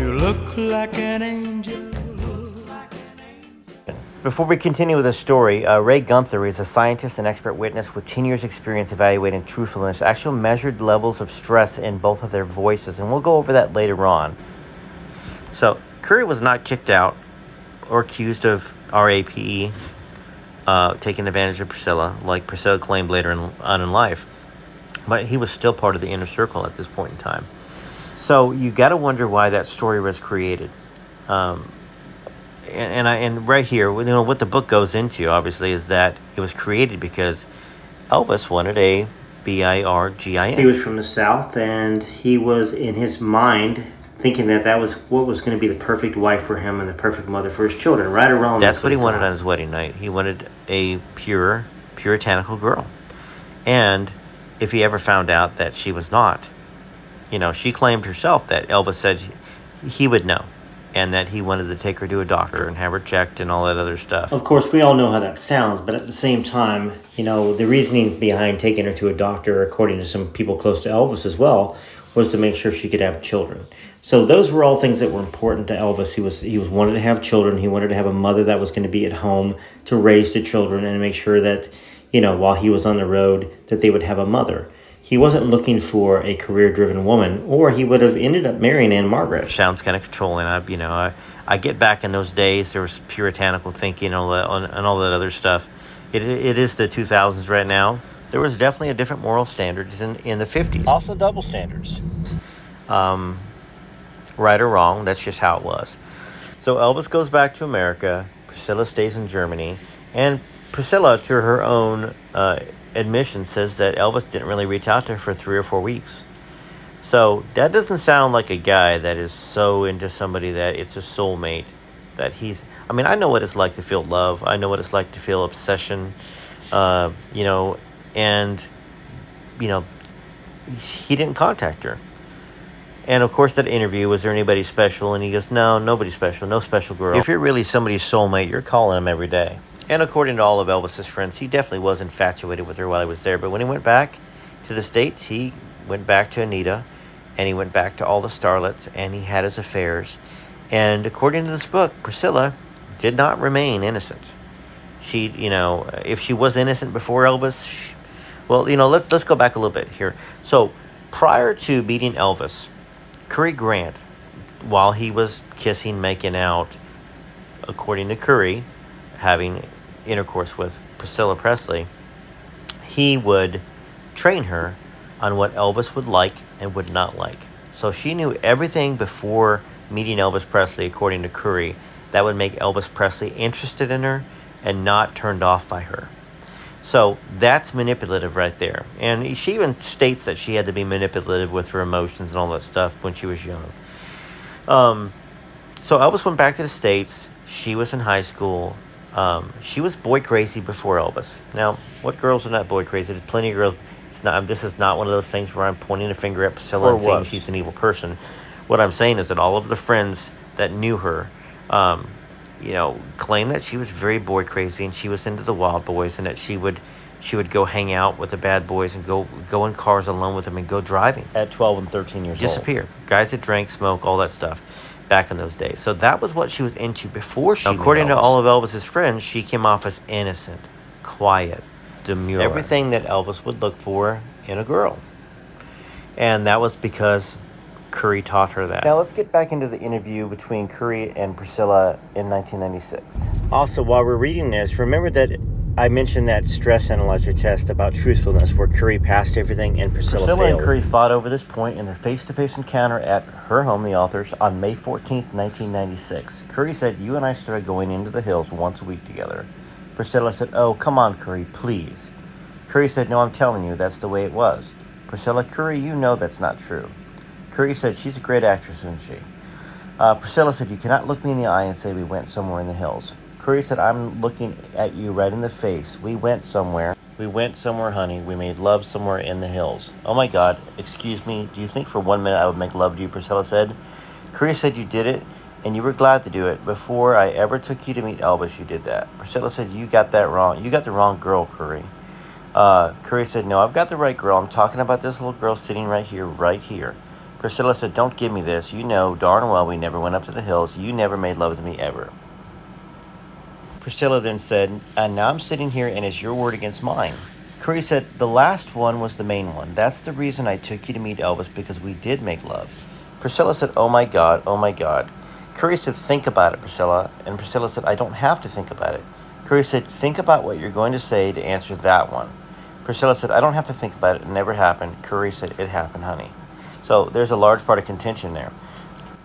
You look like an angel. Before we continue with the story, Ray Gunther is a scientist and expert witness with 10 years experience evaluating truthfulness, actually measured levels of stress in both of their voices, and we'll go over that later on. So, Curry was not kicked out or accused of RAPE, taking advantage of Priscilla, like Priscilla claimed later on in life, but he was still part of the inner circle at this point in time. So, you got to wonder why that story was created. And right here, what the book goes into, obviously, is that it was created because Elvis wanted a Birgin. He was from the South, and he was, in his mind, thinking that was what was going to be the perfect wife for him and the perfect mother for his children, right or wrong. That's what he wanted on his wedding night. He wanted a pure, puritanical girl. And if he ever found out that she was not, she claimed herself that Elvis said he would know, and that he wanted to take her to a doctor and have her checked and all that other stuff. Of course, we all know how that sounds, but at the same time, the reasoning behind taking her to a doctor, according to some people close to Elvis as well, was to make sure she could have children. So those were all things that were important to Elvis. He wanted to have children. He wanted to have a mother that was going to be at home to raise the children and make sure that, while he was on the road, that they would have a mother. He wasn't looking for a career-driven woman, or he would have ended up marrying Anne Margaret. Sounds kind of controlling. I get back in those days. There was puritanical thinking and all that other stuff. It is the 2000s right now. There was definitely a different moral standards in the 50s. Also double standards. Right or wrong, that's just how it was. So Elvis goes back to America. Priscilla stays in Germany. And Priscilla, to her own admission, says that Elvis didn't really reach out to her for 3 or 4 weeks. So that doesn't sound like a guy that is so into somebody that it's a soulmate. I know what it's like to feel love. I know what it's like to feel obsession. He didn't contact her. And of course, that interview, was there anybody special? And he goes, no, nobody special, no special girl. If you're really somebody's soulmate, you're calling him every day. And according to all of Elvis's friends, he definitely was infatuated with her while he was there. But when he went back to the States, he went back to Anita, and he went back to all the starlets, and he had his affairs. And according to this book, Priscilla did not remain innocent. She, if she was innocent before Elvis, let's go back a little bit here. So prior to meeting Elvis, Curry Grant, while he was making out, according to Curry, having intercourse with Priscilla Presley, he would train her on what Elvis would like and would not like. So she knew everything before meeting Elvis Presley, according to Curry, that would make Elvis Presley interested in her and not turned off by her. So that's manipulative right there. And she even states that she had to be manipulative with her emotions and all that stuff when she was young. So Elvis went back to the States. She was in high school. She was boy crazy before Elvis. Now, what girls are not boy crazy? There's plenty of girls. This is not one of those things where I'm pointing a finger at Priscilla and saying she's an evil person. What I'm saying is that all of the friends that knew her, claim that she was very boy crazy and she was into the Wild Boys, and that she would go hang out with the bad boys and go in cars alone with them and go driving at 12 and 13 years old. Disappear. Guys that drank, smoke, all that stuff back in those days. So that was what she was into before she met Elvis. According to all of Elvis's friends, she came off as innocent, quiet, demure. Everything that Elvis would look for in a girl. And that was because Curry taught her that. Now let's get back into the interview between Curry and Priscilla in 1996. Also, while we're reading this, remember that I mentioned that stress analyzer test about truthfulness where Curry passed everything and Priscilla failed. And Curry fought over this point in their face-to-face encounter at her home, the author's, on May 14th, 1996. Curry said, "You and I started going into the hills once a week together." Priscilla said, "Oh, come on, Curry, please." Curry said, "No, I'm telling you, that's the way it was." Priscilla, "Curry, you know that's not true." Curry said, "She's a great actress, isn't she?" Priscilla said, "You cannot look me in the eye and say we went somewhere in the hills." Curry said, "I'm looking at you right in the face. We went somewhere. We went somewhere, honey. We made love somewhere in the hills." "Oh my God, excuse me. Do you think for 1 minute I would make love to you?" Priscilla said. Curry said, "You did it, and you were glad to do it. Before I ever took you to meet Elvis, you did that." Priscilla said, "You got that wrong. You got the wrong girl, Curry." Curry said, "No, I've got the right girl. I'm talking about this little girl sitting right here, right here." Priscilla said, "Don't give me this. You know darn well we never went up to the hills. You never made love to me ever." Priscilla then said, "And now I'm sitting here and it's your word against mine." Curry said, "The last one was the main one. That's the reason I took you to meet Elvis, because we did make love." Priscilla said, "Oh my God, oh my God." Curry said, "Think about it, Priscilla." And Priscilla said, "I don't have to think about it." Curry said, "Think about what you're going to say to answer that one." Priscilla said, "I don't have to think about it. It never happened." Curry said, "It happened, honey." So there's a large part of contention there.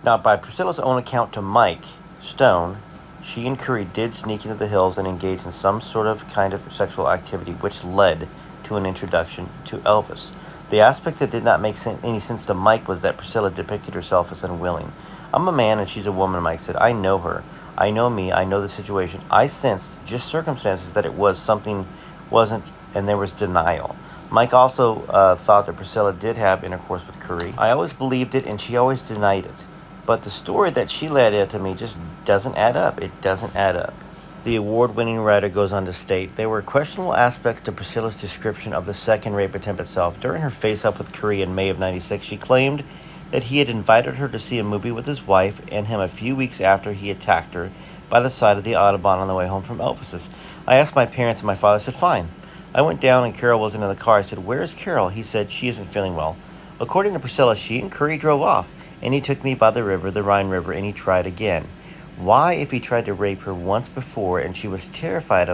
Now, by Priscilla's own account to Mike Stone, she and Curry did sneak into the hills and engage in some sort of kind of sexual activity, which led to an introduction to Elvis. The aspect that did not make any sense to Mike was that Priscilla depicted herself as unwilling. "I'm a man and she's a woman," Mike said. "I know her. I know me. I know the situation. I sensed just circumstances that it was something wasn't, and there was denial." Mike also thought that Priscilla did have intercourse with Curry. "I always believed it and she always denied it. But the story that she led out to me just doesn't add up. It doesn't add up." The award-winning writer goes on to state, "There were questionable aspects to Priscilla's description of the second rape attempt itself. During her face-up with Curry in May of '96, she claimed that he had invited her to see a movie with his wife and him a few weeks after he attacked her by the side of the Autobahn on the way home from Elvis's. I asked my parents and my father said, fine. I went down and Carol wasn't in the car. I said, where is Carol? He said, she isn't feeling well. According to Priscilla, she and Curry drove off, and he took me by the river, the Rhine River, and he tried again. Why, if he tried to rape her once before and she was terrified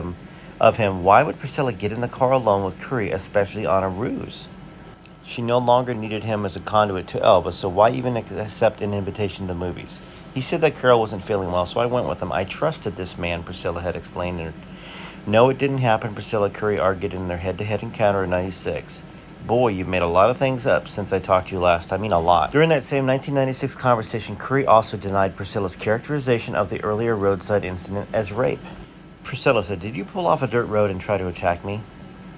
of him, why would Priscilla get in the car alone with Curry, especially on a ruse? She no longer needed him as a conduit to Elvis, so why even accept an invitation to the movies? He said that Carol wasn't feeling well, so I went with him. I trusted this man, Priscilla had explained. No, it didn't happen. Priscilla Curry argued in their head-to-head encounter in '96. Boy, you've made a lot of things up since I talked to you last. I mean, a lot. During that same 1996 conversation, Curry also denied Priscilla's characterization of the earlier Roadside incident as rape. Priscilla said, did you pull off a dirt road and try to attack me?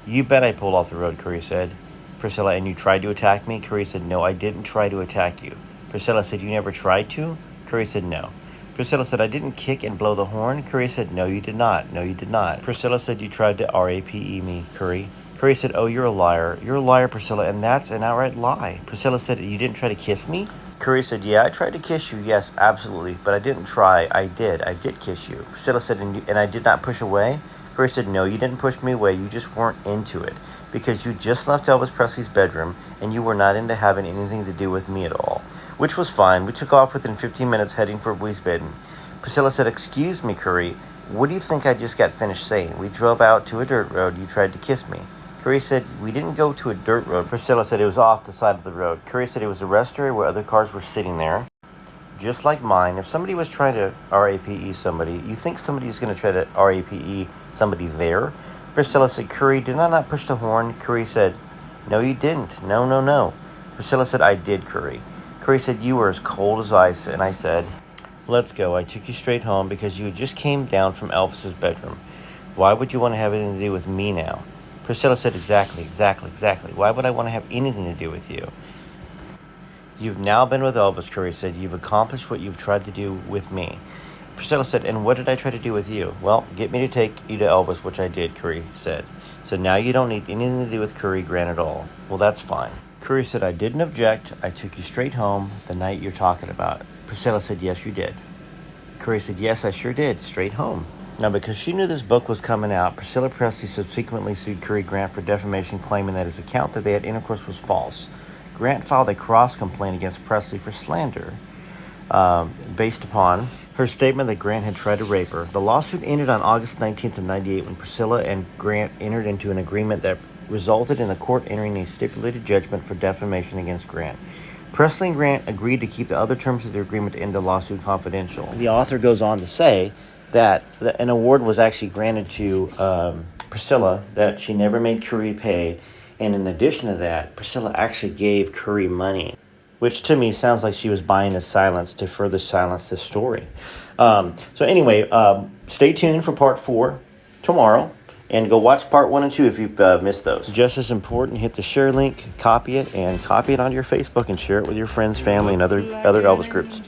You bet I pulled off the road, Curry said. Priscilla, and you tried to attack me? Curry said, no, I didn't try to attack you. Priscilla said, you never tried to? Curry said, no. Priscilla said, I didn't kick and blow the horn? Curry said, no, you did not. No, you did not. Priscilla said, you tried to rape me, Curry. Curry said, oh, you're a liar. You're a liar, Priscilla, and that's an outright lie. Priscilla said, you didn't try to kiss me? Curry said, yeah, I tried to kiss you, yes, absolutely, but I didn't try. I did kiss you. Priscilla said, and I did not push away? Curry said, no, you didn't push me away. You just weren't into it because you just left Elvis Presley's bedroom and you were not into having anything to do with me at all, which was fine. We took off within 15 minutes heading for Wiesbaden. Priscilla said, excuse me, Curry, what do you think I just got finished saying? We drove out to a dirt road. You tried to kiss me. Curry said, we didn't go to a dirt road. Priscilla said it was off the side of the road. Curry said it was a rest area where other cars were sitting there, just like mine. If somebody was trying to RAPE somebody, you think somebody's going to try to RAPE somebody there? Priscilla said, Curry, did I not push the horn? Curry said, no, you didn't. No, no, no. Priscilla said, I did, Curry. Curry said, you were as cold as ice. And I said, let's go. I took you straight home because you just came down from Elvis's bedroom. Why would you want to have anything to do with me now? Priscilla said, exactly. Why would I want to have anything to do with you? You've now been with Elvis, Curry said. You've accomplished what you've tried to do with me. Priscilla said, and what did I try to do with you? Well, get me to take you to Elvis, which I did, Curry said. So now you don't need anything to do with Curry Grant at all. Well, that's fine. Curry said, I didn't object. I took you straight home the night you're talking about. Priscilla said, yes, you did. Curry said, yes, I sure did. Straight home. Now, because she knew this book was coming out, Priscilla Presley subsequently sued Curry Grant for defamation, claiming that his account that they had intercourse was false. Grant filed a cross-complaint against Presley for slander based upon her statement that Grant had tried to rape her. The lawsuit ended on August 19th of '98 when Priscilla and Grant entered into an agreement that resulted in the court entering a stipulated judgment for defamation against Grant. Presley and Grant agreed to keep the other terms of the agreement to end the lawsuit confidential. The author goes on to say that an award was actually granted to Priscilla that she never made Curry pay. And in addition to that, Priscilla actually gave Curry money, which to me sounds like she was buying his silence to further silence this story. So anyway, stay tuned for part 4 tomorrow. And go watch part 1 and 2 if you've missed those. Just as important, hit the share link, copy it, and copy it onto your Facebook and share it with your friends, family, and other Elvis groups.